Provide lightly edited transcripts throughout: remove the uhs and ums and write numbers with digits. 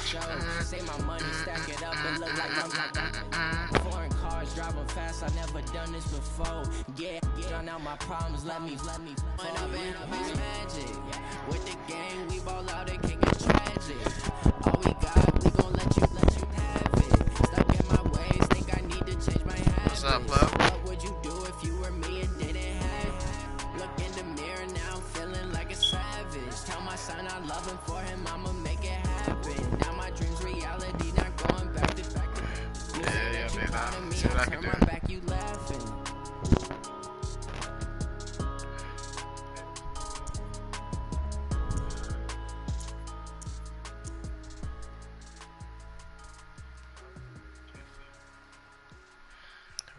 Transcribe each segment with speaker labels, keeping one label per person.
Speaker 1: show. Say my money, stack it up and look like I'm foreign cars, driving fast. I never done this before. Get out my problems. Let me. When I've been magic with the gang, we ball out. It can get tragic. All we got, we gon' let you have it. Stuck in my ways, think I need to change my habits.
Speaker 2: What's up, love?
Speaker 1: What would you do if you were me and didn't have it? Look in the mirror now, I'm feeling like a savage. Tell my son I love him, for him I'ma make it happen. Now my dreams reality, not going back to
Speaker 2: Yeah, man. See what I can do.
Speaker 1: my back, you laughing.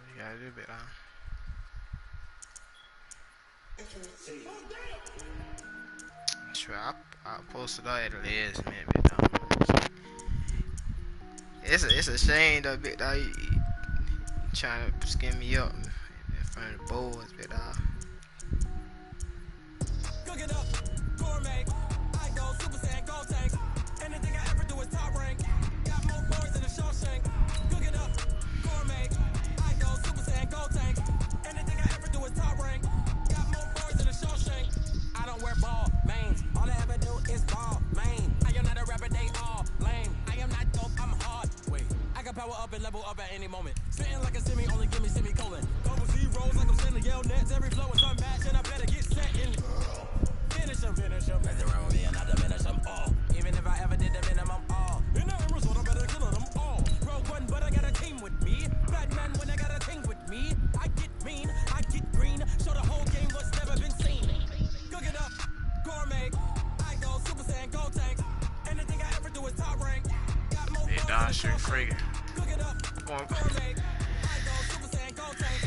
Speaker 2: We gotta do a bit, huh? Sure, I posted all at the last minute, bit dog. It's a shame though, bit dog. You trying to skin me up in front of the boys, bit dog.
Speaker 3: Cook it up, gourmet. I go Super Saiyan, gold tank. Anything I ever do is top rank. Got more boys than a Shawshank. Cook it up, gourmet. I go Super Saiyan, gold tank. Anything I ever do is top rank. Got more boys than a Shawshank. I don't wear ball mains. All I ever do is ball main. I am not a rapper, they all lame. I am not dope, I'm hard. Wait, I can power up and level up at any moment. Spitting like a semi, only give me semicolon. Double zeros like I'm sending yell nets. Every flow is unmatched and I better get set in. Finish them. Mess around with me and I diminish them all. Even if I ever did the minimum all. In the result, I better kill them all. Rogue one, but I got a team with me. Batman when I got a team with me. I get mean, I get green. Show the whole game what's never been seen. Cook it up, gourmet. I go Super Saiyan, gold tank. Anything I ever do is top rank. Got more
Speaker 2: Yeah, Don Street friggin'.
Speaker 3: Cook it up, gourmet. I go Super Saiyan, gold tank.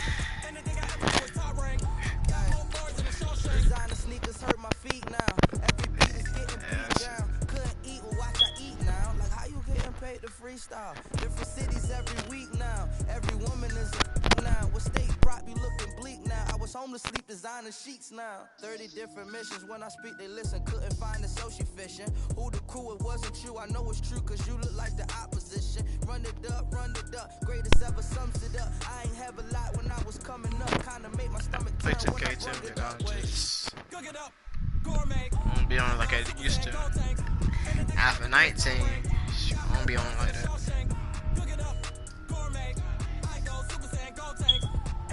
Speaker 3: Anything I ever do is top rank. Got more boys than a Shawshank.
Speaker 4: Designer sneakers hurt my feet now. Every beat is getting beat down. Couldn't eat or watch I eat now. Like how you getting paid to freestyle? Different cities every week now. Every woman is a now. What state brought you looking bleak now? I was home to sleep designer sheets now. 30 different missions. When I speak they listen. Couldn't find the social fishing. Who the crew? It wasn't you. I know it's true cause you look like the opposition. Run it up. Greatest ever sums it up. I ain't have a lot when I was coming up. Kinda make my stomach turn
Speaker 2: Picture
Speaker 4: when I
Speaker 2: K2,
Speaker 4: run
Speaker 2: you
Speaker 4: it
Speaker 2: know,
Speaker 4: up.
Speaker 2: just
Speaker 3: Cook it up, gourmet.
Speaker 2: I don't be on like I used to. After 19, I don't be on like that.
Speaker 3: Cook it up, gourmet. I go Super Saiyan, gold tank.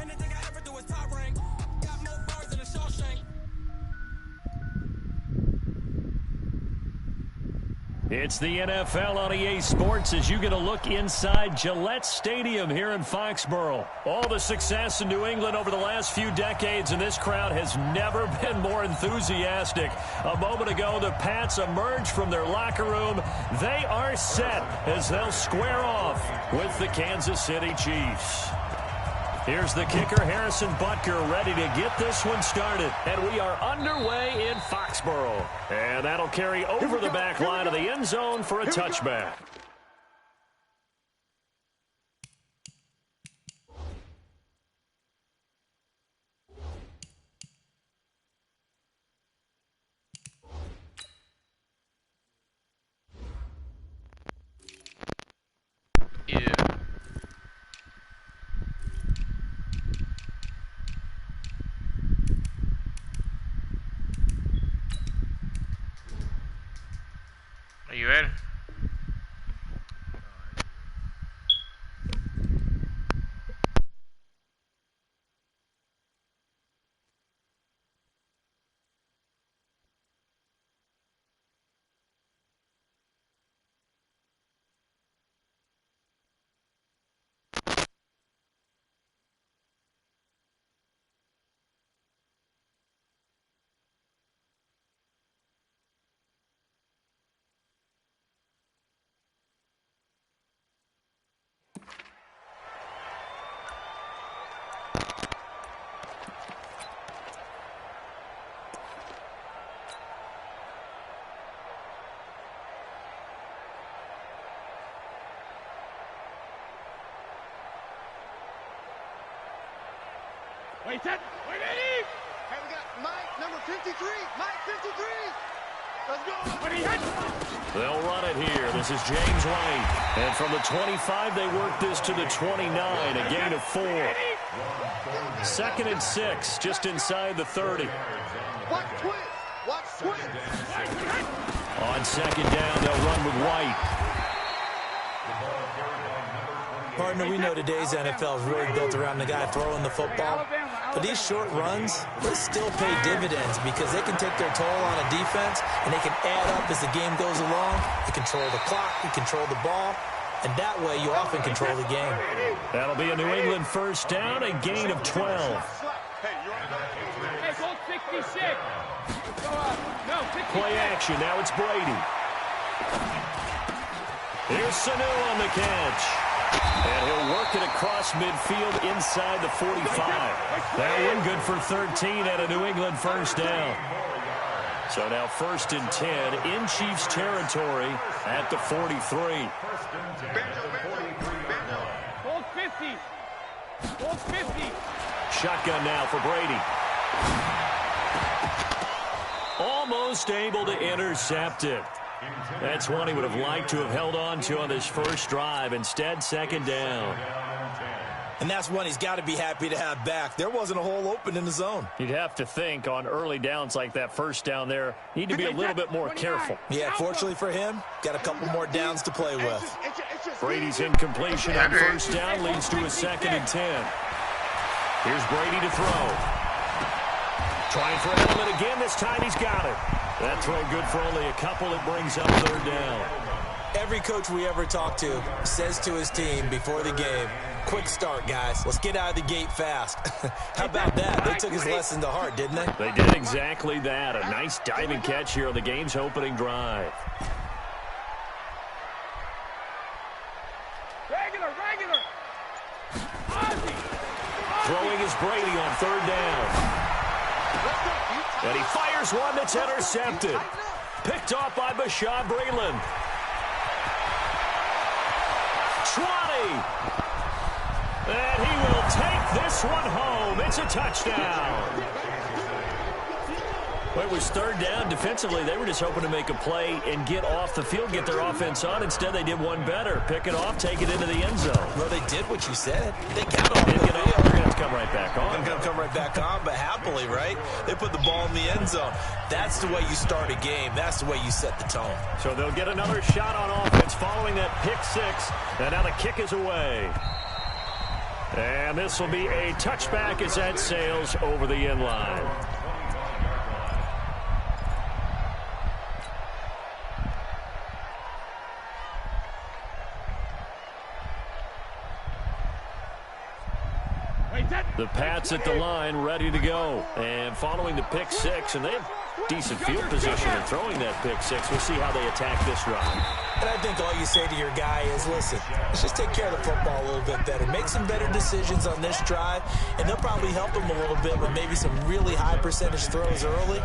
Speaker 3: Anything I ever do is top rank. Got more bars than a Shawshank.
Speaker 5: It's the NFL on EA Sports as you get a look inside Gillette Stadium here in Foxborough. All the success in New England over the last few decades, and this crowd has never been more enthusiastic. A moment ago, the Pats emerged from their locker room. They are set as they'll square off with the Kansas City Chiefs. Here's the kicker, Harrison Butker, ready to get this one started. And we are underway in Foxborough. And that'll carry over the back line of the end zone for a touchback.
Speaker 2: Yeah. Are you ready?
Speaker 6: Wait, set. Wait, Eddie! Hey, we got Mike, number 53. Mike, 53.
Speaker 5: They'll run it here. This is James White. And from the 25, they work this to the 29, a gain of 4. 2nd and 6, just inside the 30. On 2nd down, they'll run with White.
Speaker 6: Partner, we know today's NFL is really built around the guy throwing the football. But these short runs, they still pay dividends because they can take their toll on a defense and they can add up as the game goes along. You control the clock, you control the ball, and that way you often control the game.
Speaker 5: That'll be a New England first down, a gain of 12. Play action, now it's Brady. Here's Sanu on the catch. And he'll work it across midfield inside the 45. That one good for 13 at a New England first down. So now 1st and 10 in Chiefs territory at the 43.
Speaker 3: Hold 50. Hold 50.
Speaker 5: Shotgun now for Brady. Almost able to intercept it. That's one he would have liked to have held on to on this first drive. Instead, 2nd down.
Speaker 6: And that's one he's got to be happy to have back. There wasn't a hole open in the zone.
Speaker 5: You'd have to think on early downs like that first down there, need to be a little bit more careful.
Speaker 6: Yeah, fortunately for him, got a couple more downs to play with.
Speaker 5: Brady's incompletion on first down leads to a 2nd and 10. Here's Brady to throw. Trying for Edelman again. This time he's got it. That throw good for only a couple. It brings up 3rd down.
Speaker 6: Every coach we ever talk to says to his team before the game, quick start, guys. Let's get out of the gate fast. How about that? They took his lesson to heart, didn't they?
Speaker 5: They did exactly that. A nice diving catch here on the game's opening drive.
Speaker 3: Regular.
Speaker 5: Throwing is Brady on 3rd down. And he fires one that's intercepted. Picked off by Bashaud Breeland. 20. And he will take this one home. It's a touchdown. Well, it was 3rd down. Defensively, they were just hoping to make a play and get off the field, get their offense on. Instead, they did one better. Pick it off, take it into the end zone.
Speaker 6: Well, they did what you said. They got off
Speaker 5: They're
Speaker 6: the field.
Speaker 5: going to have to come right back on.
Speaker 6: They're going to come right back on, but happily, right? They put the ball in the end zone. That's the way you start a game. That's the way you set the tone.
Speaker 5: So they'll get another shot on offense following that pick 6. And now the kick is away. And this will be a touchback as that sails over the end line. The Pats at the line, ready to go. And following the pick 6, and they have decent field position in throwing that pick 6. We'll see how they attack this drive.
Speaker 6: And I think all you say to your guy is, listen, let's just take care of the football a little bit better. Make some better decisions on this drive, and they'll probably help him a little bit with maybe some really high percentage throws early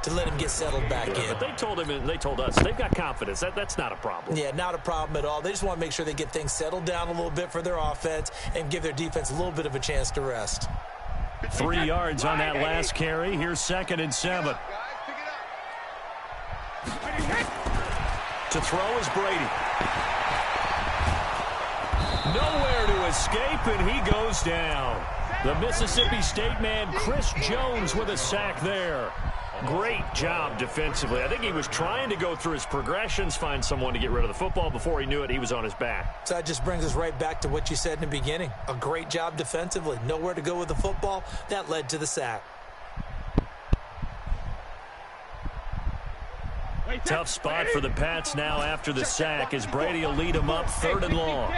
Speaker 6: to let him get settled back in.
Speaker 5: But they told him, and they told us, they've got confidence. That's not a problem.
Speaker 6: Yeah, not a problem at all. They just want to make sure they get things settled down a little bit for their offense and give their defense a little bit of a chance to rest.
Speaker 5: 3 yards on that last carry. Here's 2nd and 7. To throw is Brady. Nowhere to escape, and he goes down. The Mississippi State man, Chris Jones, with a sack there. Great job defensively. I think he was trying to go through his progressions, find someone to get rid of the football. Before he knew it, he was on his back.
Speaker 6: So that just brings us right back to what you said in the beginning. A great job defensively. Nowhere to go with the football. That led to the sack.
Speaker 5: Tough spot for the Pats now after the sack as Brady will lead them up 3rd and long.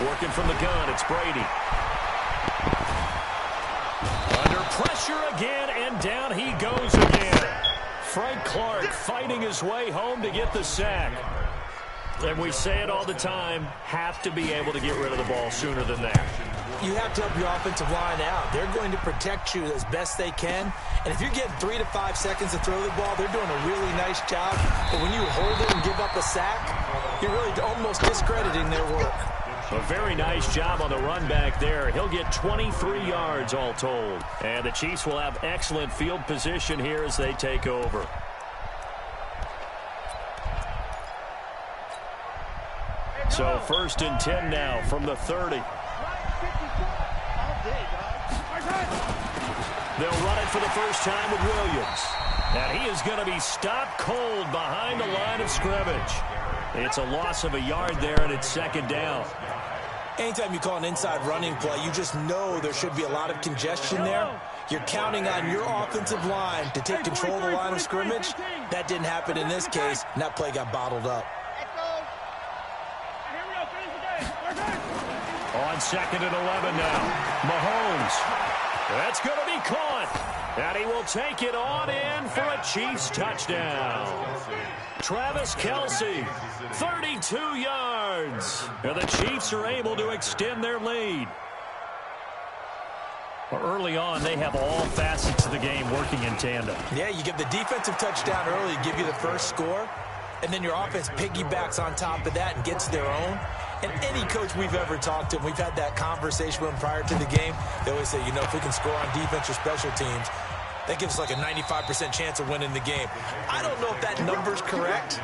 Speaker 5: Working from the gun, it's Brady. Under pressure again, and down he goes again. Frank Clark fighting his way home to get the sack. And we say it all the time, have to be able to get rid of the ball sooner than that.
Speaker 6: You have to help your offensive line out. They're going to protect you as best they can. And if you're getting 3 to 5 seconds to throw the ball, they're doing a really nice job. But when you hold it and give up a sack, you're really almost discrediting their work.
Speaker 5: A very nice job on the run back there. He'll get 23 yards all told. And the Chiefs will have excellent field position here as they take over. So 1st and 10 now from the 30. They'll run it for the first time with Williams. And he is going to be stopped cold behind the line of scrimmage. It's a loss of a yard there, and it's 2nd down.
Speaker 6: Anytime you call an inside running play, you just know there should be a lot of congestion there. You're counting on your offensive line to take control of the line of scrimmage. That didn't happen in this case, and that play got bottled up.
Speaker 5: On 2nd and 11 now. Mahomes. That's going to be caught. And he will take it on in for a Chiefs touchdown. Travis Kelce, 32 yards. And the Chiefs are able to extend their lead. Early on, they have all facets of the game working in tandem.
Speaker 6: Yeah, you give the defensive touchdown early, give you the first score, and then your offense piggybacks on top of that and gets their own. And any coach we've ever talked to, we've had that conversation with them prior to the game, they always say, you know, if we can score on defense or special teams, that gives us like a 95% chance of winning the game. I don't know if that number's correct,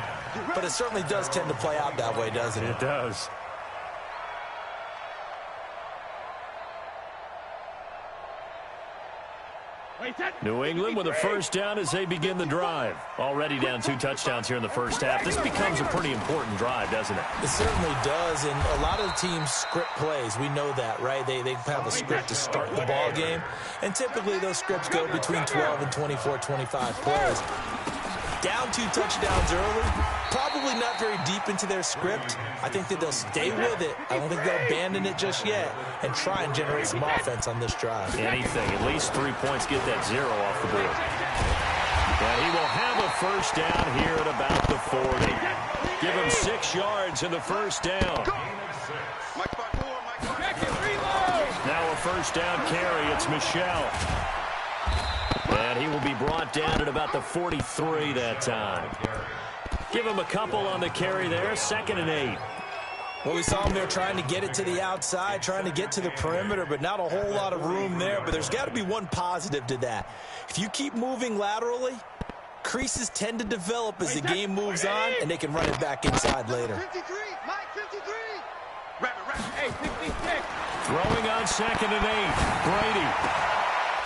Speaker 6: but it certainly does tend to play out that way, doesn't it?
Speaker 5: It does. New England with a first down as they begin the drive. Already down 2 touchdowns here in the first half. This becomes a pretty important drive, doesn't it?
Speaker 6: It certainly does, and a lot of the teams script plays. We know that, right? They have a script to start the ball game, and typically those scripts go between 12 and 24, 25 plays. Down 2 touchdowns early, probably not very deep into their script. I think that they'll stay with it. I don't think they'll abandon it just yet and try and generate some offense on this drive.
Speaker 5: Anything, at least 3 points, get that 0 off the board. And he will have a first down here at about the 40. Give him 6 yards in the first down. Now a first down carry. It's Michel. And he will be brought down at about the 43 that time. Give him a couple on the carry there. 2nd and 8.
Speaker 6: Well, we saw him there trying to get it to the outside, trying to get to the perimeter, but not a whole lot of room there. But there's got to be one positive to that. If you keep moving laterally, creases tend to develop as the game moves on, and they can run it back inside later.
Speaker 3: 53, Mike, 53. Hey, 66.
Speaker 5: Throwing on 2nd and 8. Brady.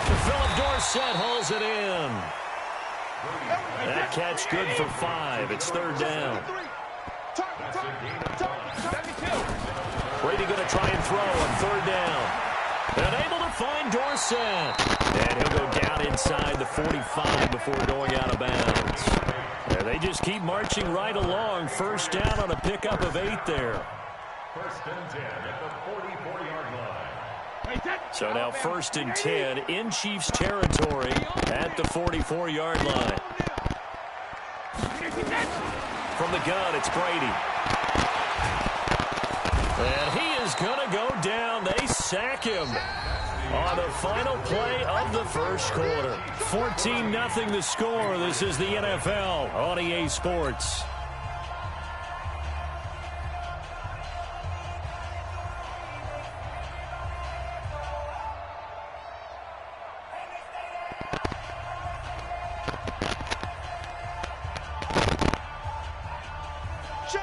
Speaker 5: Philip Dorsett hauls it in. That catch good for 5. It's 3rd down. Brady going to try and throw on 3rd down. And able to find Dorsett. And he'll go down inside the 45 before going out of bounds. And they just keep marching right along. First down on a pickup of 8 there.
Speaker 7: 1st and 10 at the 44-yard line.
Speaker 5: So now 1st and 10 in Chiefs territory at the 44-yard line. From the gun, it's Brady. And he is going to go down. They sack him on the final play of the first quarter. 14-0 the score. This is the NFL on EA Sports.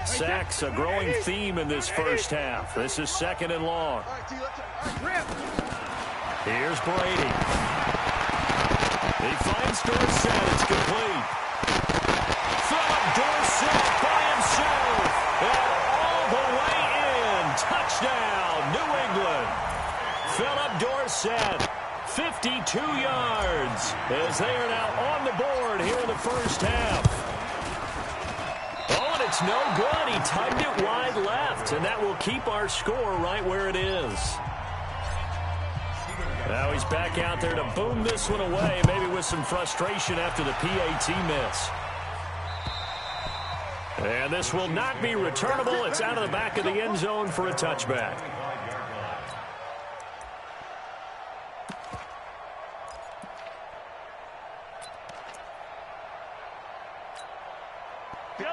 Speaker 5: Sacks, a growing theme in this first half. This is 2nd and long. Here's Brady. He finds Dorsett. It's complete. Philip Dorsett by himself. And all the way in. Touchdown, New England. Philip Dorsett, 52 yards, as they are now on the board here in the first half. It's no good. He tugged it wide left, and that will keep our score right where it is. Now he's back out there to boom this one away, maybe with some frustration after the PAT miss. And this will not be returnable. It's out of the back of the end zone for a touchback.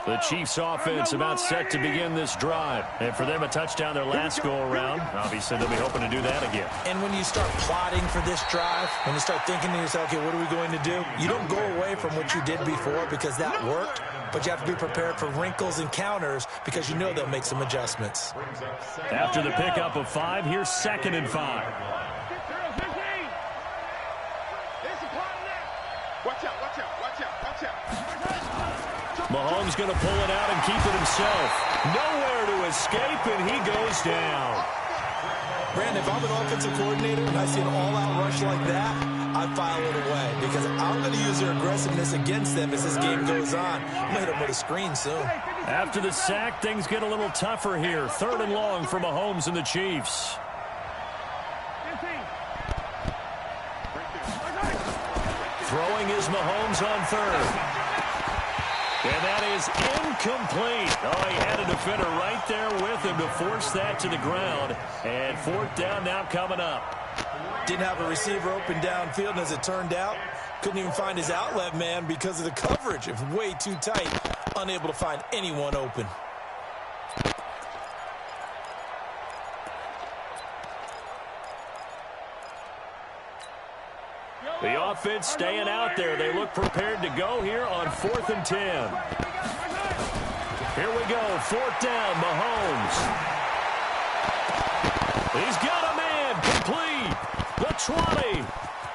Speaker 5: The Chiefs offense about set to begin this drive. And for them, a touchdown their last go-around. Obviously, they'll be hoping to do that again.
Speaker 6: And when you start plotting for this drive, when you start thinking to yourself, okay, what are we going to do? You don't go away from what you did before because that worked, but you have to be prepared for wrinkles and counters because you know they'll make some adjustments.
Speaker 5: After the pickup of 5, here's 2nd and 5. Mahomes going to pull it out and keep it himself. Nowhere to escape, and he goes down.
Speaker 6: Brandon, if I'm an offensive coordinator and I see an all-out rush like that, I file it away because I'm going to use their aggressiveness against them as this game goes on. I'm going to hit them with a screen soon.
Speaker 5: After the sack, things get a little tougher here. 3rd and long for Mahomes and the Chiefs. Throwing is Mahomes on 3rd. And that is incomplete. Oh, he had a defender right there with him to force that to the ground. And 4th down now coming up.
Speaker 6: Didn't have a receiver open downfield, and as it turned out, couldn't even find his outlet man because of the coverage. It was way too tight, unable to find anyone open.
Speaker 5: The offense staying out there. They look prepared to go here on 4th and 10. Here we go. 4th down, Mahomes. He's got a man complete. The 20,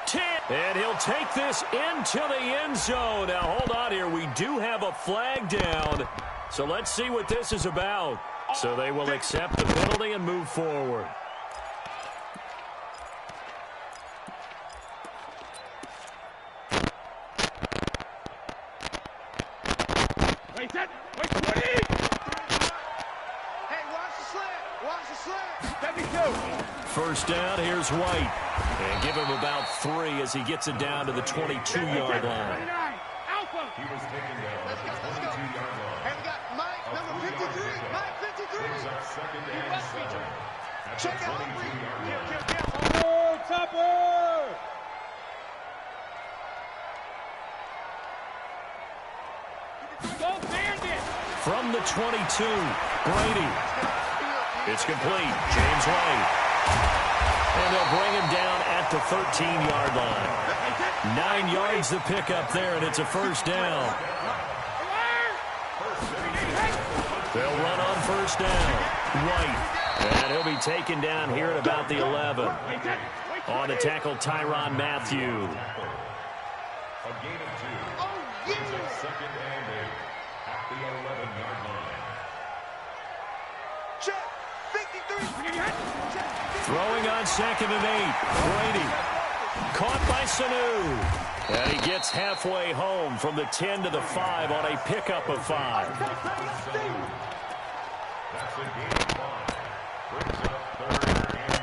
Speaker 5: 10. And he'll take this into the end zone. Now, hold on here. We do have a flag down. So let's see what this is about. So they will accept the penalty and move forward. First down, here's White. And give him about 3 as he gets it down to the 22-yard line.
Speaker 7: He was taken down at the 22-yard line.
Speaker 8: And we got Mike, number 53. Mike 53.
Speaker 7: Brings up 2nd and 7 at
Speaker 8: Check
Speaker 7: the
Speaker 8: out
Speaker 7: 22-yard line.
Speaker 8: Oh, Topper! Go Bandit!
Speaker 5: From the 22, Brady. It's complete. James White. And they'll bring him down at the 13-yard line. 9 yards to pick up there, and it's a first down. They'll run on first down. White. And he'll be taken down here at about the 11. On the tackle, Tyrann Mathieu.
Speaker 7: A gain of 2. Brings up 2nd and 8 at the 11-yard line.
Speaker 8: Check. 53.
Speaker 5: Throwing on 2nd and 8. Brady. Caught by Sanu. And he gets halfway home from the 10 to the 5 on a pickup of 5.
Speaker 7: That's a gain of 5. Brings up 3rd and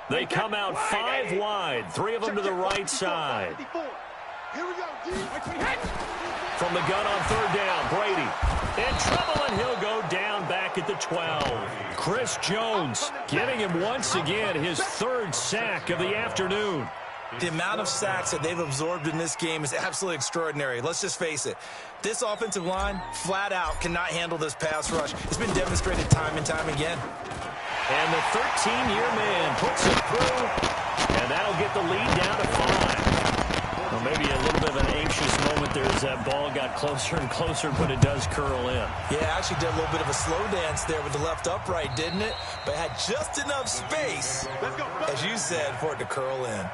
Speaker 7: 3.
Speaker 5: They come out 5 wide, 3 of them to the right side.
Speaker 8: Here we go, D.
Speaker 5: From the gun on 3rd down, Brady in trouble, and he'll go down back at the 12. Chris Jones giving him once again his 3rd sack of the afternoon.
Speaker 6: The amount of sacks that they've absorbed in this game is absolutely extraordinary. Let's just face it. This offensive line, flat out, cannot handle this pass rush. It's been demonstrated time and time again.
Speaker 5: And the 13-year man puts it through, and that'll get the lead down to 5. Well, maybe a little bit of an anxious moment there as that ball got closer and closer, but it does curl in.
Speaker 6: Yeah, actually did a little bit of a slow dance there with the left upright, didn't it? But had just enough space, as you said, for it to curl in.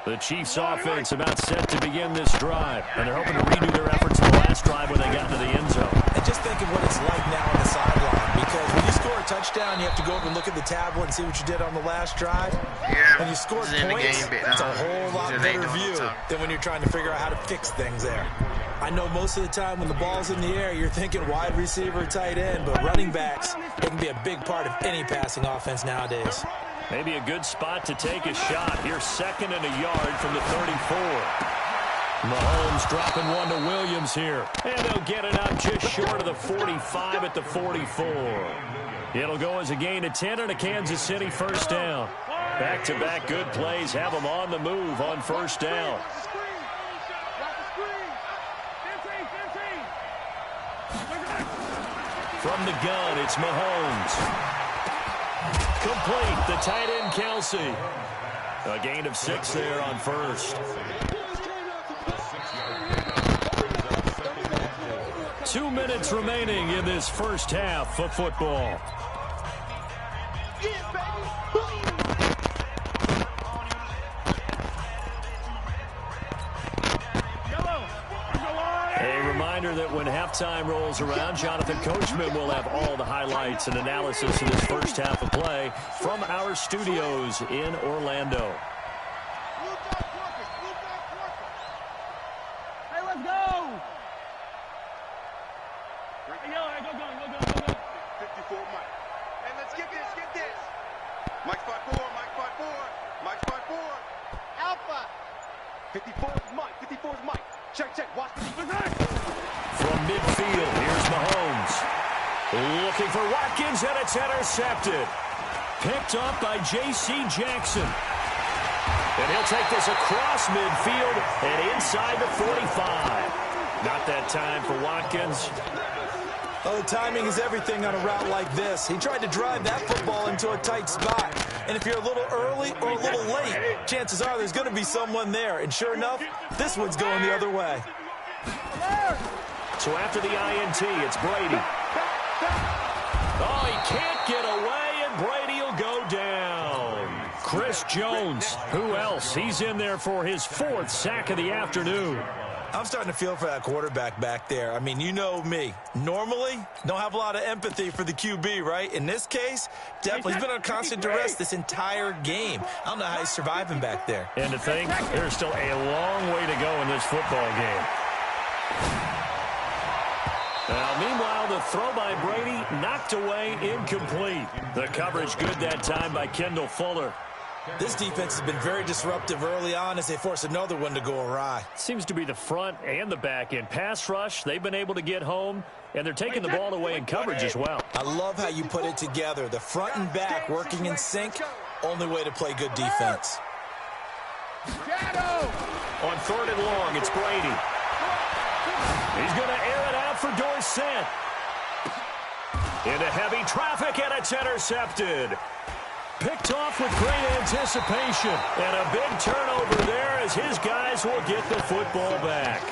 Speaker 5: The Chiefs offense about set to begin this drive, and they're hoping to redo their efforts in the last drive when they got into the end zone.
Speaker 6: And just think of what it's like now on the sideline, because when you score a touchdown, you have to go over and look at the tablet and see what you did on the last drive.
Speaker 2: Yeah.
Speaker 6: When you score points, it's a whole lot better view than when you're trying to figure out how to fix things there. I know most of the time when the ball's in the air, you're thinking wide receiver, tight end, but running backs, they can be a big part of any passing offense nowadays.
Speaker 5: Maybe a good spot to take a shot. Here's 2nd and a yard from the 34. Mahomes dropping one to Williams here. And they'll get it out just short of the 45 at the 44. It'll go as a gain of 10 and a Kansas City first down. Back-to-back good plays have them on the move on first down. From the gun, it's Mahomes. Complete, the tight end, Kelsey. A gain of 6 there on first. 2 minutes remaining in this first half of football. A reminder that when halftime rolls around, Jonathan Coachman will have all the highlights and analysis of this first half of play from our studios in Orlando.
Speaker 8: Hey, let's go! Go. 54 Mike. Hey, let's get this. Mike spot 4, Mike spot 4. Alpha. 54 is Mike. Check. Watch the defense.
Speaker 5: From midfield, here's Mahomes. Looking for Watkins, and it's intercepted. Picked up by J.C. Jackson. And he'll take this across midfield and inside the 45. Not that time for Watkins.
Speaker 6: Oh, timing is everything on a route like this. He tried to drive that football into a tight spot. And if you're a little early or a little late, chances are there's going to be someone there. And sure enough, this one's going the other way.
Speaker 5: So after the INT, it's Brady. Oh, he can't get away, and Brady will go down. Chris Jones, who else? He's in there for his 4th sack of the afternoon.
Speaker 6: I'm starting to feel for that quarterback back there. I mean, you know me. Normally, don't have a lot of empathy for the QB, right? In this case, definitely. He's been on constant duress this entire game. I don't know how he's surviving back there.
Speaker 5: And to think, there's still a long way to go in this football game. Now, meanwhile, the throw by Brady knocked away, incomplete. The coverage good that time by Kendall Fuller.
Speaker 6: This defense has been very disruptive early on as they force another one to go awry.
Speaker 5: Seems to be the front and the back end. Pass rush, they've been able to get home, and they're taking the ball away in coverage as well.
Speaker 6: I love how you put it together. The front and back working in sync, only way to play good defense.
Speaker 5: On 3rd and long, it's Brady. He's going to air it out for Dorsett. Into heavy traffic, and it's intercepted. Picked off with great anticipation. And a big turnover there as his guys will get the football back.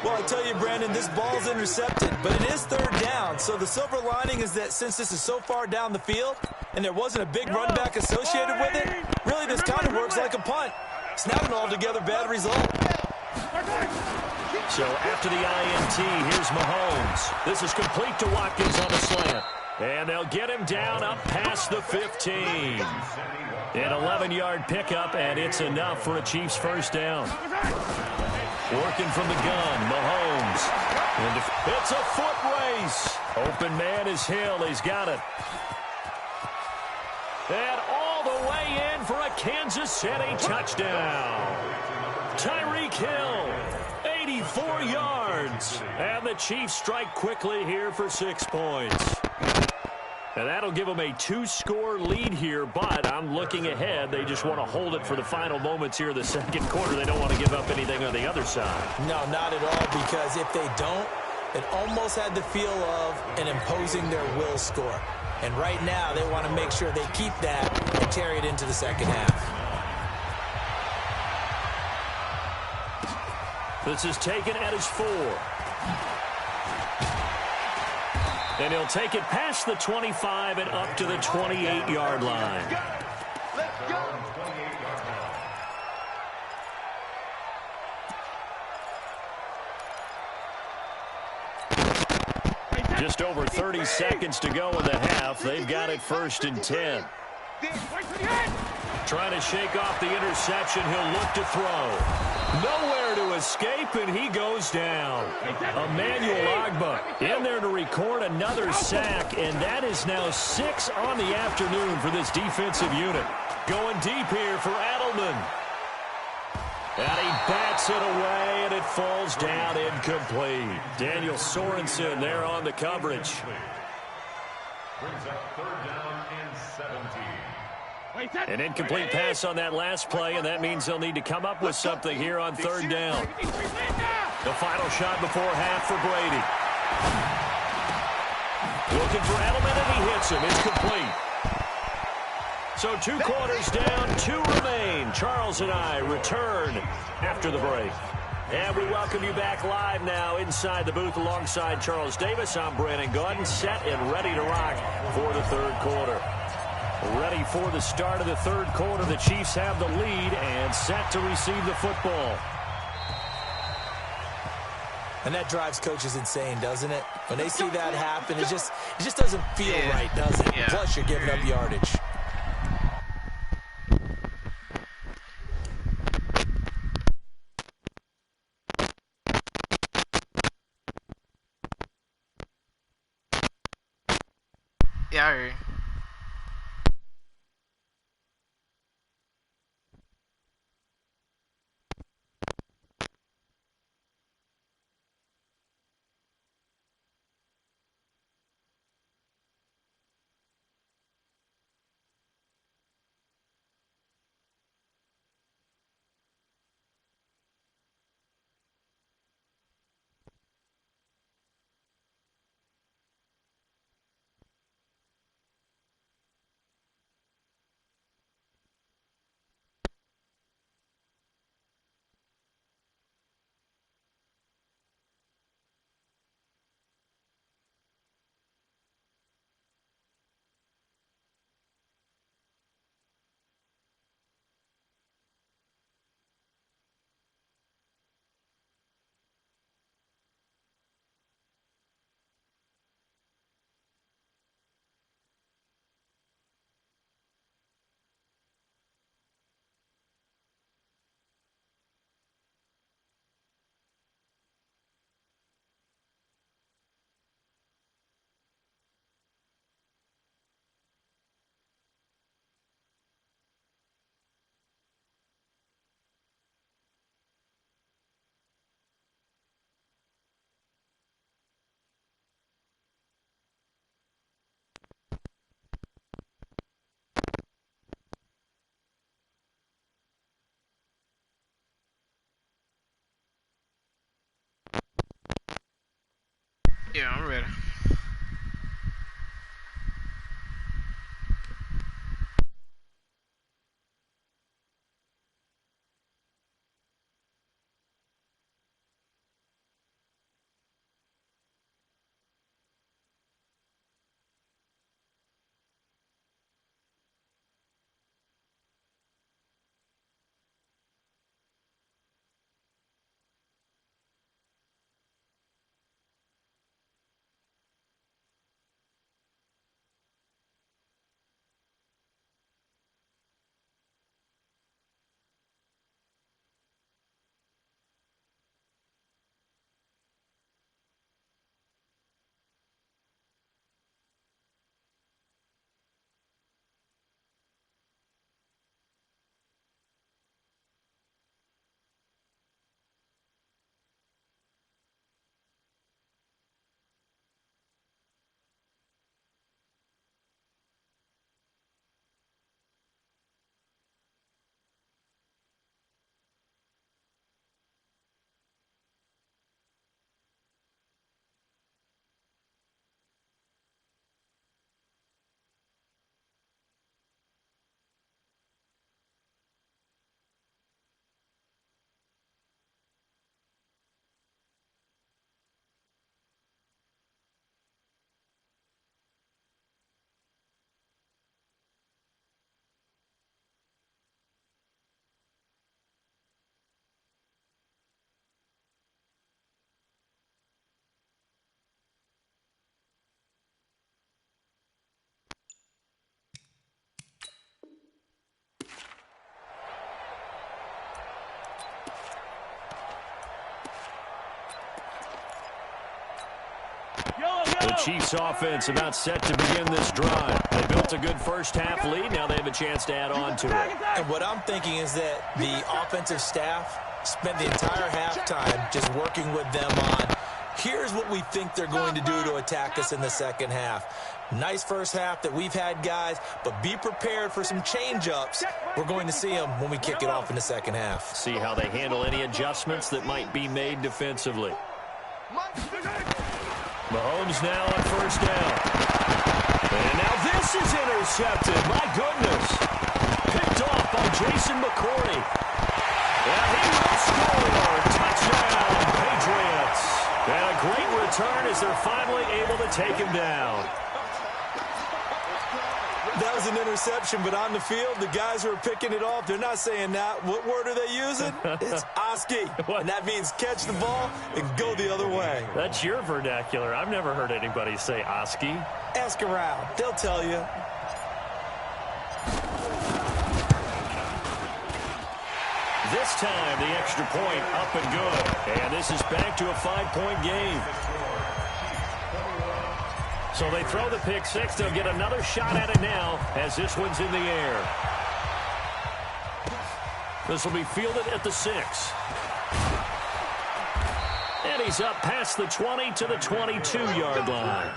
Speaker 6: Well, I tell you, Brandon, this ball's intercepted, but it is 3rd down. So the silver lining is that since this is so far down the field and there wasn't a big run back associated with it, really this kind of works like a punt. It's not an altogether bad result.
Speaker 5: So after the INT, here's Mahomes. This is complete to Watkins on the slant. And they'll get him down up past the 15. An 11-yard pickup, and it's enough for a Chiefs first down. Working from the gun, Mahomes. And it's a foot race. Open man is Hill. He's got it. And all the way in for a Kansas City touchdown. Tyreek Hill, 84 yards. And the Chiefs strike quickly here for 6 points. And that'll give them a 2-score lead here, but I'm looking ahead. They just want to hold it for the final moments here in the second quarter. They don't want to give up anything on the other side.
Speaker 6: No, not at all, because if they don't, it almost had the feel of an imposing their will score. And right now, they want to make sure they keep that and carry it into the second half.
Speaker 5: This is taken at his 4. And he'll take it past the 25 and up to the 28-yard line. Just over 30 seconds to go in the half. They've got it 1st and 10. Trying to shake off the interception. He'll look to throw. Nowhere to escape, and he goes down. Emmanuel Ogbah in there to record another sack, and that is now 6 on the afternoon for this defensive unit. Going deep here for Edelman. And he bats it away, and it falls down incomplete. Daniel Sorensen there on the coverage.
Speaker 7: Brings up 3rd down and 17.
Speaker 5: An incomplete pass on that last play, and that means they'll need to come up with something here on 3rd down. The final shot before half for Brady. Looking for Edelman, and he hits him. It's complete. So 2 quarters down, 2 remain. Charles and I return after the break. And we welcome you back live now inside the booth alongside Charles Davis. I'm Brandon Gaudin, set and ready to rock for the 3rd quarter. Ready for the start of the 3rd quarter. The Chiefs have the lead and set to receive the football.
Speaker 6: And that drives coaches insane, doesn't it? When they see that happen, it just doesn't feel right, does it?
Speaker 2: Yeah.
Speaker 6: Plus, you're giving up yardage.
Speaker 2: Yeah, I hear you. Yeah, I'm ready.
Speaker 5: Chiefs offense about set to begin this drive. They built a good first half lead. Now they have a chance to add on to it.
Speaker 6: And what I'm thinking is that the offensive staff spent the entire halftime just working with them on, here's what we think they're going to do to attack us in the second half. Nice first half that we've had, guys, but be prepared for some change-ups. We're going to see them when we kick it off in the second half.
Speaker 5: See how they handle any adjustments that might be made defensively. Mahomes now on first down. And now this is intercepted. My goodness. Picked off by Jason McCourty. And he will score. Touchdown, Patriots. And a great return as they're finally able to take him down.
Speaker 6: That was an interception, but on the field, the guys who are picking it off, they're not saying that. What word are they using? It's Oski. And that means catch the ball and go the other way.
Speaker 5: That's your vernacular. I've never heard anybody say Oski.
Speaker 6: Ask around. They'll tell you.
Speaker 5: This time, the extra point up and good. And this is back to a 5-point game. So they throw the pick six. They'll get another shot at it now as this one's in the air. This will be fielded at the 6. And he's up past the 20 to the 22-yard line.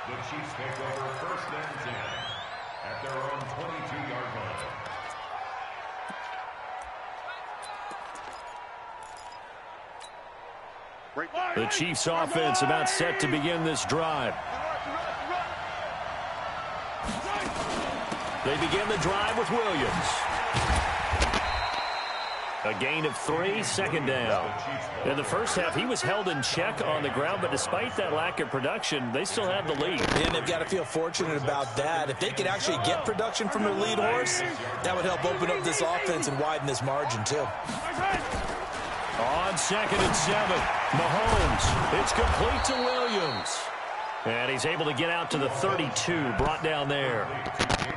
Speaker 7: The Chiefs take over first and 10 at their own 22-yard line.
Speaker 5: The Chiefs offense about set to begin this drive. They begin the drive with Williams. A gain of 3, second down. In the first half, he was held in check on the ground, but despite that lack of production, they still have the lead.
Speaker 6: And they've got to feel fortunate about that. If they could actually get production from their lead horse, that would help open up this offense and widen this margin, too.
Speaker 5: On 2nd and 7, Mahomes. It's complete to Williams. And he's able to get out to the 32, brought down there.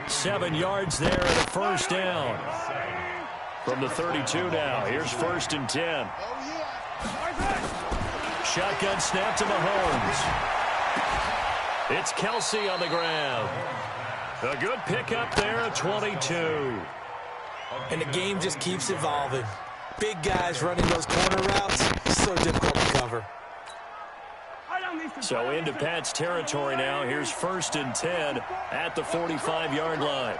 Speaker 5: 7 yards there and a first down. From the 32 now, here's 1st and 10. Shotgun snap to Mahomes. It's Kelsey on the ground. A good pickup there at 22.
Speaker 6: And the game just keeps evolving. Big guys running those corner routes, so difficult to cover.
Speaker 5: So into Pat's territory now. Here's 1st and 10 at the 45-yard line.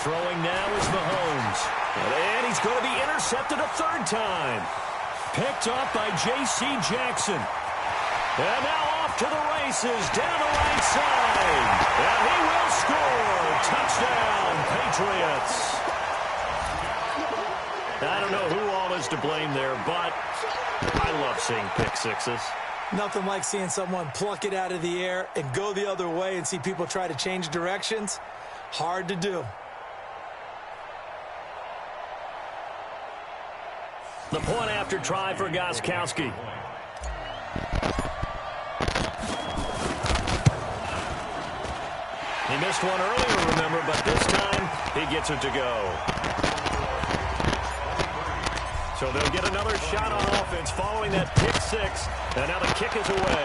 Speaker 5: Throwing now is Mahomes. And he's going to be intercepted a 3rd time. Picked off by J.C. Jackson. And now off to the races down the right side. And he will score. Touchdown, Patriots. I don't know who all is to blame there, but I love seeing pick sixes.
Speaker 6: Nothing like seeing someone pluck it out of the air and go the other way and see people try to change directions. Hard to do.
Speaker 5: The point after try for Gostkowski. He missed one earlier, remember, but this time he gets it to go. So they'll get another shot on offense following that pick six. And now the kick is away.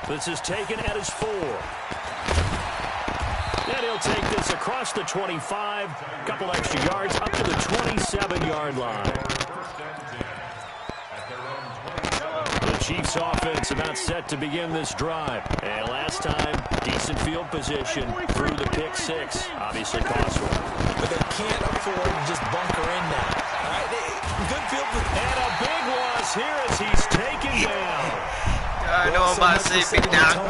Speaker 5: This is taken at his 4. And he'll take this across the 25. A couple extra yards up to the 27-yard line. The Chiefs offense about set to begin this drive. And last time, decent field position through the pick six. Obviously cost one.
Speaker 6: But they can't afford to just bunker in now. All right, good field position.
Speaker 5: And a big loss here as he's taken down.
Speaker 2: I know I'm about to say big down.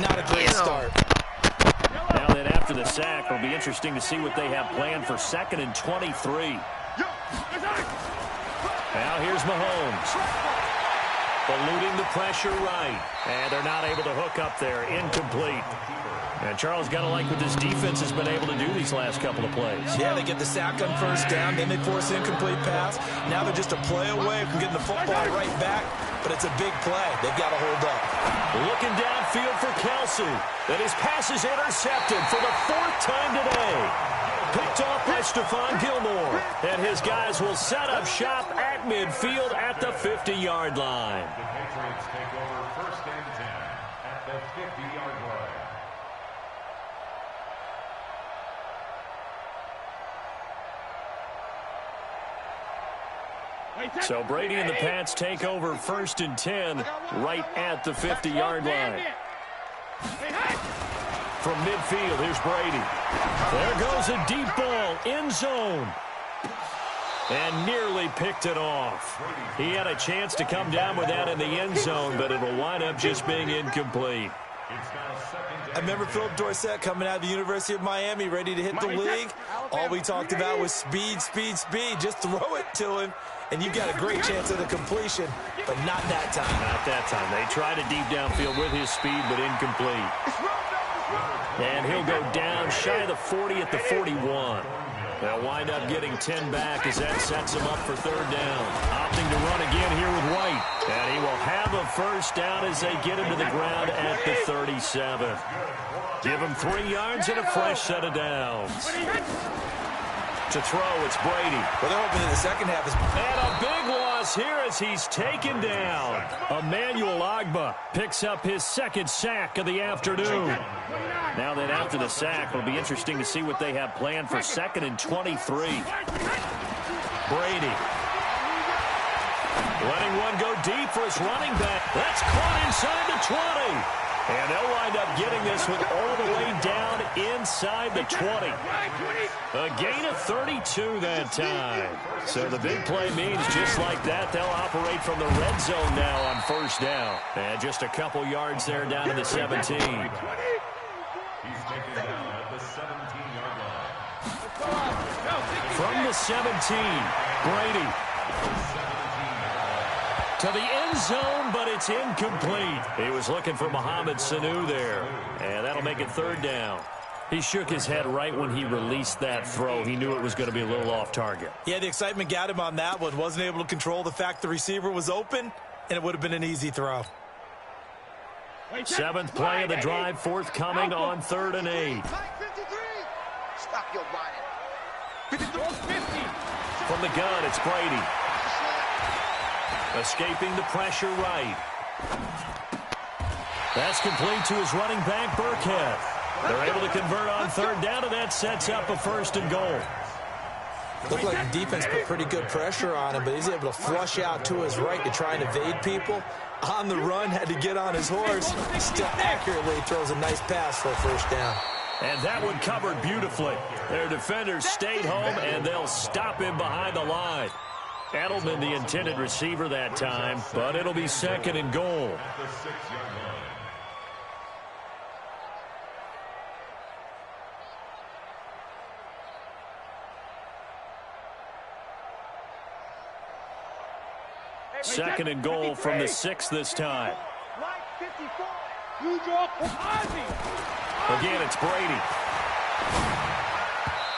Speaker 6: Not a great start.
Speaker 5: Now then, after the sack, it'll be interesting to see what they have planned for 2nd and 23. Now here's Mahomes. Eluding the pressure right. And they're not able to hook up there. Incomplete. And Charles got to like what this defense has been able to do these last couple of plays.
Speaker 6: Yeah, they get the sack on first down, then they force an incomplete pass. Now they're just a play away from getting the football right back, but it's a big play. They've got to hold up.
Speaker 5: Looking downfield for Kelsey. And his pass is intercepted for the 4th time today. Picked off by Stephon Gilmore. And his guys will set up shop at midfield at the 50-yard line.
Speaker 7: The Patriots take over 1st and 10 at the 50-yard line.
Speaker 5: So Brady and the Pats take over 1st and 10 right at the 50-yard line. From midfield, here's Brady. There goes a deep ball, end zone. And nearly picked it off. He had a chance to come down with that in the end zone, but it'll wind up just being incomplete.
Speaker 6: I remember Philip Dorsett coming out of the University of Miami ready to hit the league. All we talked about was speed, speed, speed. Just throw it to him, and you've got a great chance at a completion, but not that time.
Speaker 5: Not that time. They tried a deep downfield with his speed, but incomplete. And he'll go down shy of the 40 at the 41. They'll wind up getting 10 back as that sets him up for 3rd down. Opting to run again here with White. And he will have a 1st down as they get him to the ground at the 37. Give him 3 yards and a fresh set of downs. To throw, it's Brady.
Speaker 6: Well, they're hoping in the second half is...
Speaker 5: And a big loss here as he's taken down. Emmanuel Ogbah picks up his 2nd sack of the afternoon. Now then, after the sack, it'll be interesting to see what they have planned for 2nd and 23. Brady. Letting one go deep for his running back. That's caught inside the 20. And they'll wind up getting this one all the way down inside the 20. A gain of 32 that time. So the big play means just like that, they'll operate from the red zone now on 1st down. And just a couple yards there down to the 17.
Speaker 7: He's taken down at the 17-yard line.
Speaker 5: From the 17, Brady. To the end zone, but it's incomplete. He was looking for Mohamed Sanu there, and that'll make it 3rd down. He shook his head right when he released that throw. He knew it was going to be a little off target.
Speaker 6: Yeah, the excitement got him on that one. Wasn't able to control the fact the receiver was open, and it would have been an easy throw.
Speaker 5: 7th play of the drive, forthcoming on 3rd and 8.
Speaker 8: Stop your whining. 53.
Speaker 5: From the gun, it's Brady. Escaping the pressure right. That's complete to his running back, Burkhead. They're able to convert on 3rd down, and that sets up a 1st and goal.
Speaker 6: Looked like the defense put pretty good pressure on him, but he's able to flush out to his right to try and evade people. On the run, had to get on his horse. Still accurately throws a nice pass for a 1st down.
Speaker 5: And that one covered beautifully. Their defenders stayed home, and they'll stop him behind the line. Edelman, the intended receiver that time, but it'll be 2nd and goal.
Speaker 7: At the 6-yard line.
Speaker 5: Second and goal from the 6 this time. Again, it's Brady.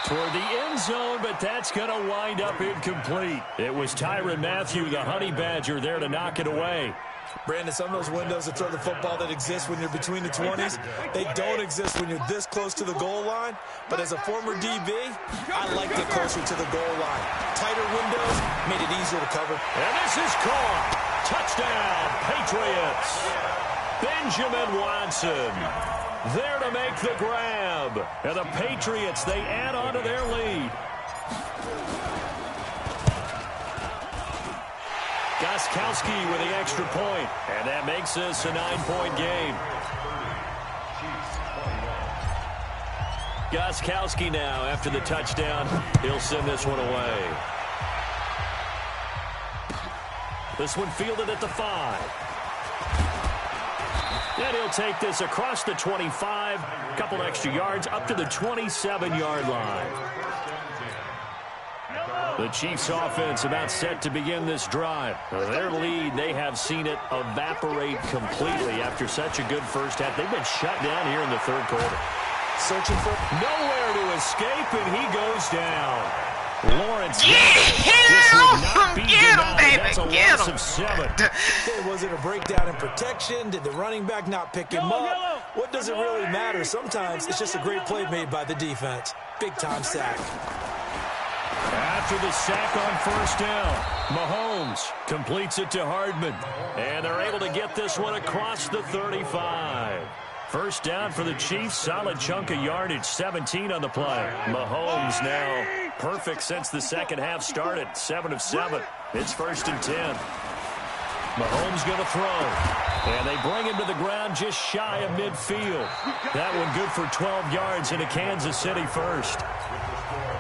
Speaker 5: Toward the end zone, but that's going to wind up incomplete. It was Tyrann Mathieu, the Honey Badger, there to knock it away.
Speaker 6: Brandon, some of those windows to throw the football that exist when you're between the 20s, they don't exist when you're this close to the goal line. But as a former DB, I liked it closer to the goal line. Tighter windows made it easier to cover.
Speaker 5: And this is caught. Touchdown, Patriots. Benjamin Watson there to make the grab. And the Patriots, they add on to their lead. Gostkowski with the extra point, and that makes this a 9-point game. Gostkowski now, after the touchdown, he'll send this one away. This one fielded at the 5. And he'll take this across the 25, a couple extra yards, up to the 27-yard line. The Chiefs offense about set to begin this drive. Their lead, they have seen it evaporate completely after such a good first half. They've been shut down here in the third quarter.
Speaker 6: Searching for
Speaker 5: nowhere to escape, and he goes down. Lawrence
Speaker 2: Get him, baby.
Speaker 5: That's a loss of 7.
Speaker 6: Was it a breakdown in protection? Did the running back not pick him up? What does it really matter? Sometimes it's just a great play made by the defense. Big-time sack.
Speaker 5: After the sack on first down, Mahomes completes it to Hardman. And they're able to get this one across the 35. First down for the Chiefs. Solid chunk of yardage, 17 on the play. Mahomes now perfect since the second half started, 7 of 7. It's 1st and 10. Mahomes going to throw. And they bring him to the ground just shy of midfield. That one good for 12 yards into Kansas City first.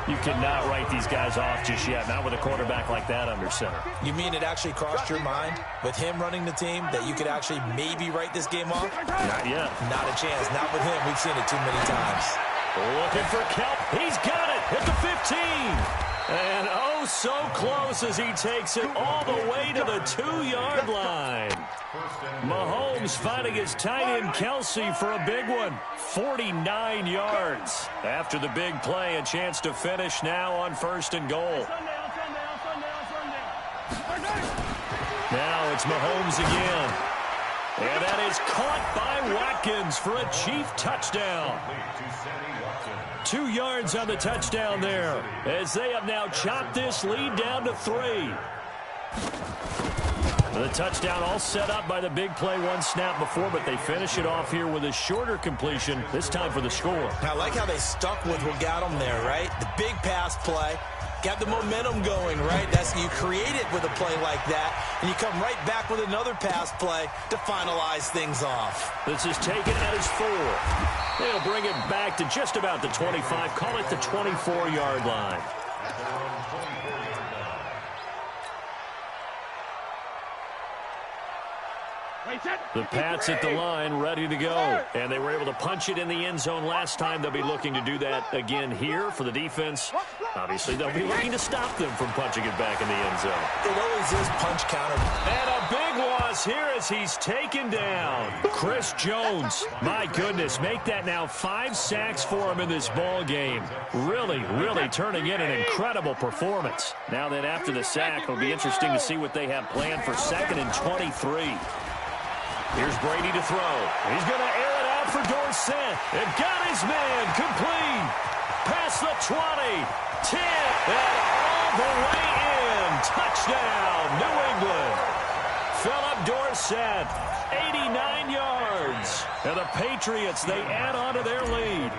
Speaker 5: You cannot write these guys off just yet, not with a quarterback like that under center.
Speaker 6: You mean it actually crossed your mind with him running the team that you could actually maybe write this game off?
Speaker 5: Not yet.
Speaker 6: Not a chance. Not with him. We've seen it too many times.
Speaker 5: Looking for Kelp. He's got it at the 15. And oh, so close as he takes it all the way to the 2-yard line. Mahomes finding his tight end Kelsey for a big one. 49 yards. After the big play, a chance to finish now on 1st and goal. Now it's Mahomes again. And that is caught by Watkins for a Chief touchdown. 2 yards on the touchdown there, as they have now chopped this lead down to 3. The touchdown all set up by the big play one snap before, but they finish it off here with a shorter completion, this time for the score.
Speaker 6: I like how they stuck with what got them there, right? The big pass play. Got the momentum going, right? That's you create it with a play like that, and you come right back with another pass play to finalize things off.
Speaker 5: This is taken at his 4. They'll bring it back to just about the 25. Call it the 24-yard line. The Pats at the line, ready to go. And they were able to punch it in the end zone last time. They'll be looking to do that again here for the defense. Obviously, they'll be looking to stop them from punching it back in the end zone.
Speaker 6: It always is punch counter.
Speaker 5: And a big loss here as he's taken down. Chris Jones, my goodness, make that now 5 sacks for him in this ball game. Really, really turning in an incredible performance. Now then, after the sack, it'll be interesting to see what they have planned for 2nd and 23. Here's Brady to throw. He's going to air it out for Dorsett. And got his man complete. Past the 20, 10, and all the way in. Touchdown, New England. Philip Dorsett, 89 yards. And the Patriots, they add on to their lead.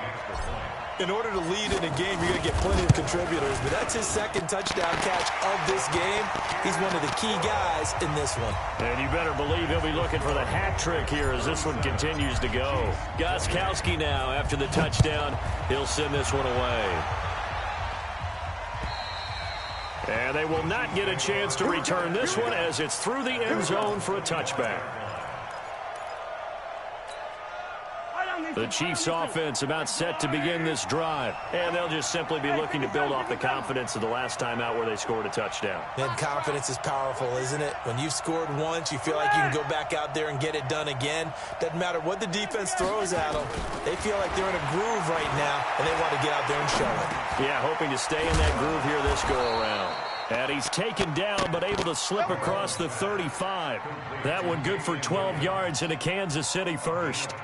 Speaker 6: In order to lead in a game, you're going to get plenty of contributors, but that's his 2nd touchdown catch of this game. He's one of the key guys in this one.
Speaker 5: And you better believe he'll be looking for the hat trick here as this one continues to go. Gostkowski now, after the touchdown, he'll send this one away. And they will not get a chance to return this one as it's through the end zone for a touchback. The Chiefs offense about set to begin this drive. And they'll just simply be looking to build off the confidence of the last time out where they scored a touchdown.
Speaker 6: And confidence is powerful, isn't it? When you've scored once, you feel like you can go back out there and get it done again. Doesn't matter what the defense throws at them. They feel like they're in a groove right now, and they want to get out there and show it.
Speaker 5: Yeah, hoping to stay in that groove here this go-around. And he's taken down, but able to slip across the 35. That one good for 12 yards into Kansas City first.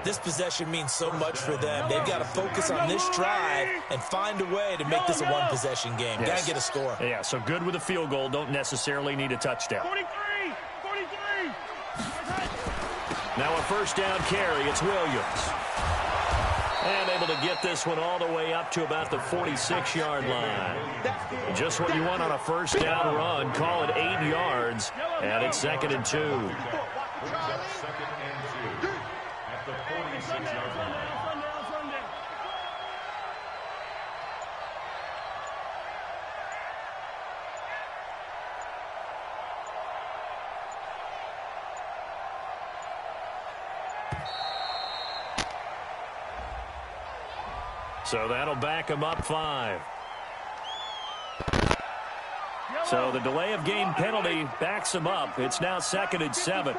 Speaker 6: This possession means so much for them. They've got to focus on this drive and find a way to make this a one-possession game.
Speaker 5: Yes.
Speaker 6: Got to get a score.
Speaker 5: Yeah, so good with a field goal. Don't necessarily need a touchdown.
Speaker 3: 43!
Speaker 5: Now a first down carry. It's Williams. And able to get this one all the way up to about the 46-yard line. Just what you want on a first down run. Call it 8 yards. And it's 2nd and 2.
Speaker 7: At the 46-yard line.
Speaker 5: So that'll back him up 5. So the delay of game penalty backs him up. It's now 2nd and 7.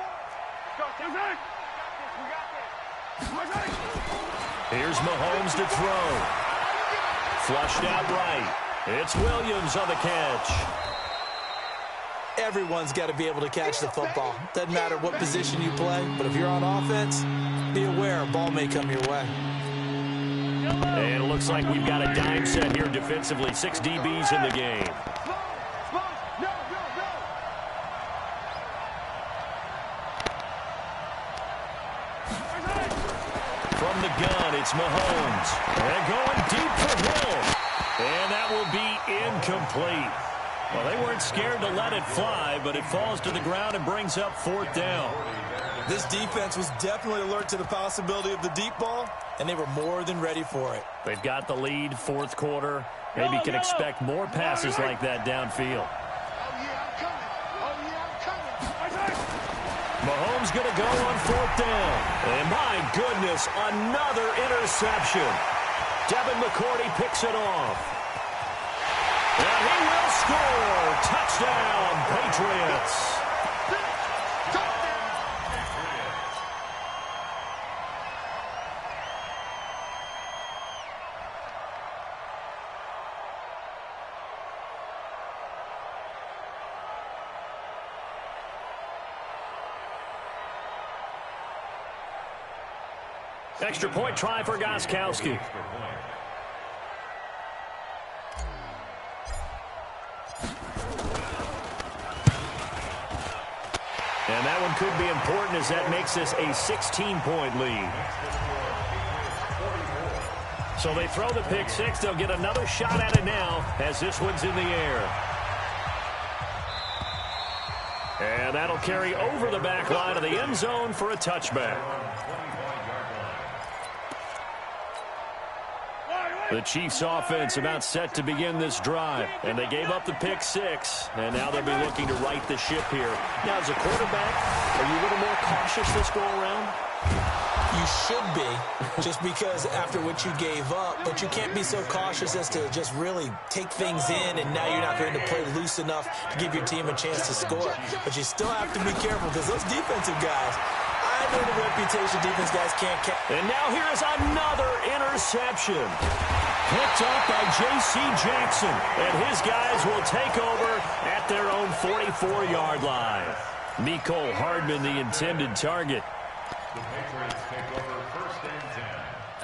Speaker 5: Here's Mahomes to throw. Flushed out right. It's Williams on the catch.
Speaker 6: Everyone's got to be able to catch the football. Doesn't matter what position you play, but if you're on offense, be aware a ball may come your way.
Speaker 5: And it looks like we've got a dime set here defensively. 6 DBs in the game. From the gun, it's Mahomes. And going deep for Hill. And that will be incomplete. Well, they weren't scared to let it fly, but it falls to the ground and brings up 4th down.
Speaker 6: This defense was definitely alert to the possibility of the deep ball, and they were more than ready for it.
Speaker 5: They've got the lead, 4th quarter. Maybe can expect more passes like that downfield. Mahomes going to go on 4th down. And my goodness, another interception. Devin McCourty picks it off. And he will score. Touchdown, Patriots. Extra point try for Gostkowski. And that one could be important as that makes this a 16-point lead. So they throw the pick six. They'll get another shot at it now as this one's in the air. And that'll carry over the back line of the end zone for a touchback. The Chiefs offense about set to begin this drive. And they gave up the pick six. And now they'll be looking to right the ship here. Now, as a quarterback, are you a little more cautious this go around?
Speaker 6: You should be, just because after what you gave up. But you can't be so cautious as to just really take things in, and now you're not going to play loose enough to give your team a chance to score. But you still have to be careful because those defensive guys, I know the reputation defense guys can't catch.
Speaker 5: And now here is another interception. Picked up by J.C. Jackson. And his guys will take over at their own 44-yard line. Mecole Hardman, the intended target.
Speaker 7: The Patriots take over 1st and 10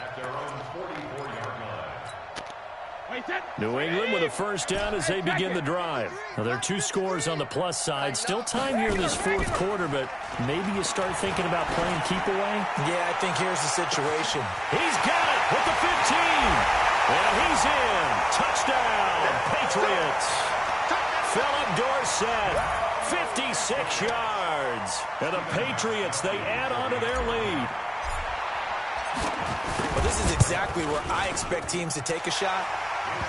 Speaker 7: at their own 44-yard line.
Speaker 5: New England with a first down as they begin the drive. Now, there are 2 scores on the plus side. Still time here in this 4th quarter, but maybe you start thinking about playing keep away.
Speaker 6: Yeah, I think here's the situation.
Speaker 5: He's got it with the 15. And he's in. Touchdown, Patriots. Philip Dorsett, 56 yards. And the Patriots, they add on to their lead.
Speaker 6: Well, this is exactly where I expect teams to take a shot.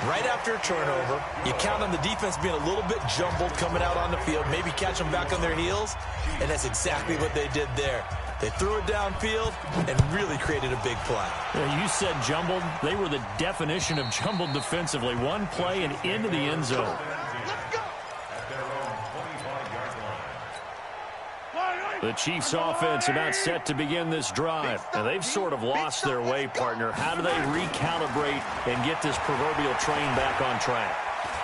Speaker 6: Right after a turnover, you count on the defense being a little bit jumbled coming out on the field, maybe catch them back on their heels, and that's exactly what they did there. They threw it downfield and really created a big play.
Speaker 5: You said jumbled. They were the definition of jumbled defensively. One play and into the end zone. The Chiefs offense about set to begin this drive. And they've sort of lost their way, partner. How do they recalibrate and get this proverbial train back on track?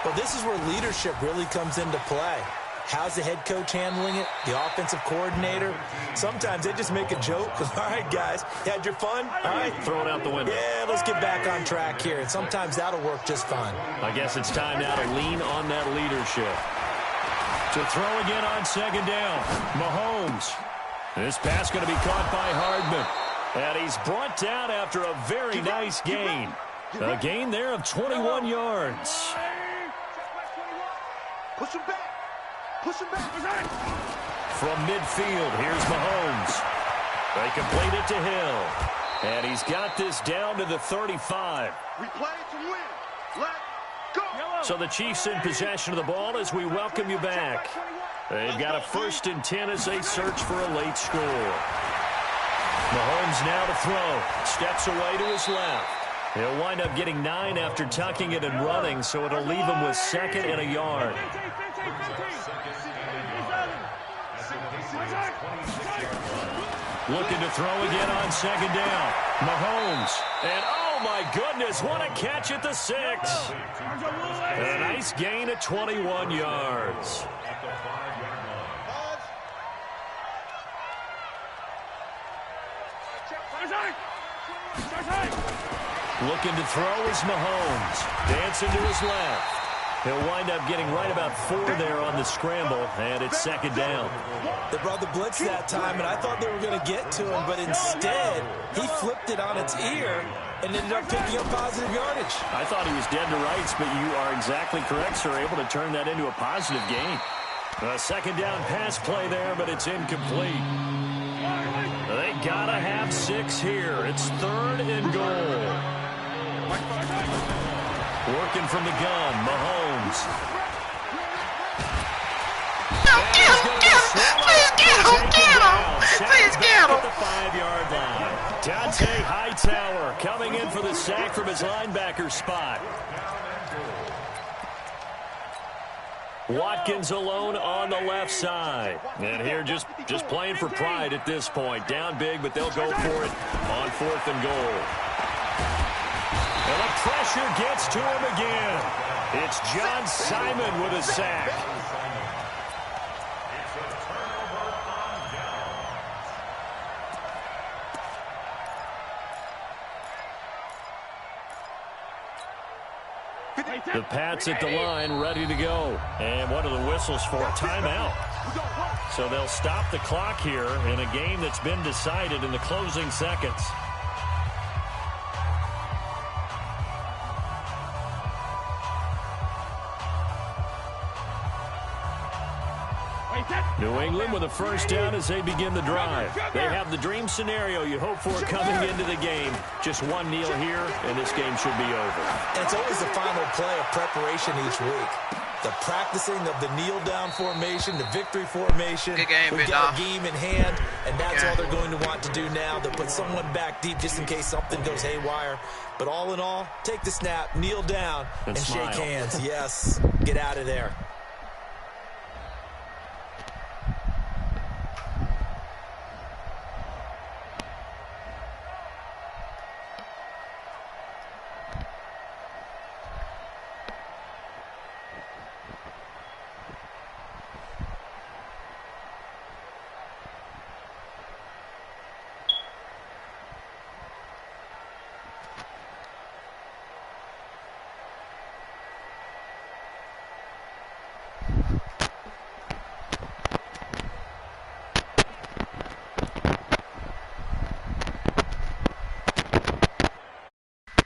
Speaker 6: Well, this is where leadership really comes into play. How's the head coach handling it? The offensive coordinator? Sometimes they just make a joke. All right, guys, you had your fun? All right.
Speaker 5: Throw it out the window.
Speaker 6: Yeah, let's get back on track here. And sometimes that'll work just fine.
Speaker 5: I guess it's time now to lean on that leadership. To throw again on 2nd down. Mahomes. This pass going to be caught by Hardman. And he's brought down after a very nice gain. A gain there of 21 yards.
Speaker 8: Push him back. Push him back.
Speaker 5: From midfield, here's Mahomes. They complete it to Hill. And he's got this down to the 35.
Speaker 8: We play to win. Let's go.
Speaker 5: So the Chiefs in possession of the ball as we welcome you back. They've got a 1st and 10 as they search for a late score. Mahomes now to throw. Steps away to his left. He'll wind up getting 9 after tucking it and running, so it'll leave him with 2nd and a yard. Looking to throw again on 2nd down. Mahomes. And oh my goodness, what a catch at the 6. And a nice gain at 21 yards. Looking to throw is Mahomes. Dancing to his left. He'll wind up getting right about 4 there on the scramble, and it's second down.
Speaker 6: They brought the blitz that time, and I thought they were going to get to him, but instead, he flipped it on its ear and ended up picking up positive yardage.
Speaker 5: I thought he was dead to rights, but you are exactly correct, sir. Able to turn that into a positive gain. A second down pass play there, but it's incomplete. They gotta have 6 here. It's 3rd and goal. Working from the gun, Mahomes.
Speaker 2: Please get him! Please get him!
Speaker 5: At the 5-yard line. Dante Hightower coming in for the sack from his linebacker spot. Watkins alone on the left side. And here just playing for pride at this point. Down big, but they'll go for it on 4th and goal. And the pressure gets to him again. It's John Simon with a sack. The Pats at the line, ready to go. And what are the whistles for? Timeout. So they'll stop the clock here in a game that's been decided in the closing seconds. New England with a first down as they begin the drive. They have the dream scenario you hope for coming into the game. Just one kneel here, and this game should be over.
Speaker 6: And it's always the final play of preparation each week. The practicing of the kneel-down formation, the victory formation.
Speaker 2: Good game,
Speaker 6: We've got a game in hand, and that's all they're going to want to do now. They'll put someone back deep just in case something goes haywire. But all in all, take the snap, kneel down, and shake hands. Yes, get out of there.